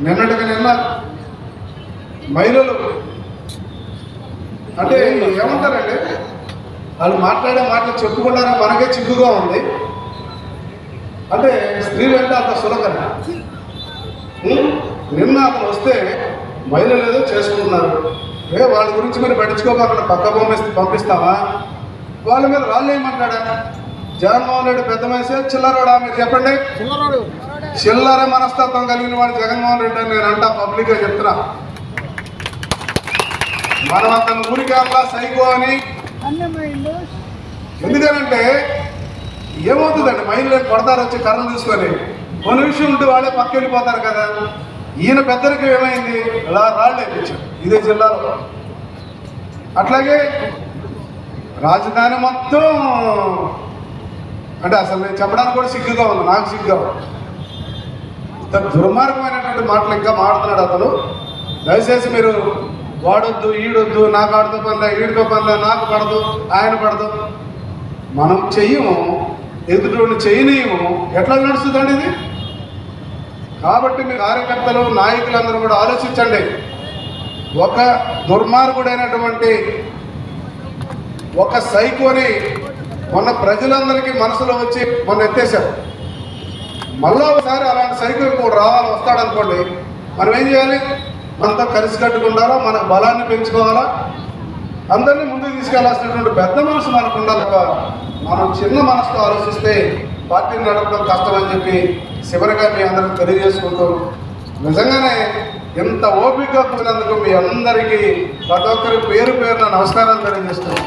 నిన్న మహిళలు అంటే ఏమంటారండి, వాళ్ళు మాట్లాడే మాటలు చెప్పుకుంటారని మనకే చిక్కుగా ఉంది. అంటే స్త్రీలు అంటే అంత సులభం. నిన్న అతను వస్తే మహిళలు ఏదో చేసుకుంటున్నారు, వాళ్ళ గురించి మీరు పట్టించుకోకుండా పక్క పంపిస్తామా? వాళ్ళ మీద రాళ్ళు ఏమంటాడా? జగన్మోహన్ రెడ్డి పెద్ద మనిషి చిల్లరోడా? మీరు చెప్పండి. చిల్లర మనస్తత్వం కలిగిన వాడు జగన్మోహన్ రెడ్డి అని నేను అంటా, పబ్లిక్గా చెప్తున్నా. మనం అతను ఊరికేలా సైకో అని. ఎందుకనంటే ఏమవుతుందండి, మహిళలు కొడతారు వచ్చి కర్రలు తీసుకొని, కొన్ని విషయం ఉంటే వాళ్ళే పక్క వెళ్ళిపోతారు కదా. ఈయన పెద్దరికి ఏమైంది, అలా రాళ్ళు వేయించారు ఇదే జిల్లాలో. అట్లాగే రాజధాని మొత్తం అంటే అసలు నేను చెప్పడానికి కూడా సిగ్గుగా ఉంది, నాకు సిగ్గుగా ఉంది. దుర్మార్గమైనటువంటి మాటలు ఇంకా మాడుతున్నాడు అతను. దయచేసి మీరు వాడొద్దు, ఈడొద్దు, నాకు ఆడుతూ పనిలే, ఈడితో పనిలే, నాకు పడదు, ఆయన పడదు. మనం చెయ్యము, ఎదుటి చేయనీయము, ఎట్లా నడుస్తుందండి ఇది? కాబట్టి మీ కార్యకర్తలు, నాయకులందరూ కూడా ఆలోచించండి. ఒక దుర్మార్గుడైనటువంటి ఒక సైకోని మొన్న ప్రజలందరికీ మనసులో వచ్చి మొన్న ఎత్తేశారు. మళ్ళా ఒకసారి అలాంటి సైకో కూడా వస్తాడనుకోండి, మనం ఏం చేయాలి? మనతో కలిసి కట్టుకుండాలా, మన బలాన్ని పెంచుకోవాలా, అందరినీ ముందుకు తీసుకెళ్లాల్సినటువంటి పెద్ద మనసు మనకు ఉండాలి. మనం చిన్న మనసుతో ఆలోచిస్తే పార్టీని నడపడం కష్టమని చెప్పి చివరిగా మీ అందరికి తెలియజేసుకుంటూ, నిజంగానే ఎంత ఓపికగా కూడినందుకు మీ అందరికీ ప్రతి ఒక్కరి పేరు పేరున నమస్కారాలు తెలియజేస్తున్నాను.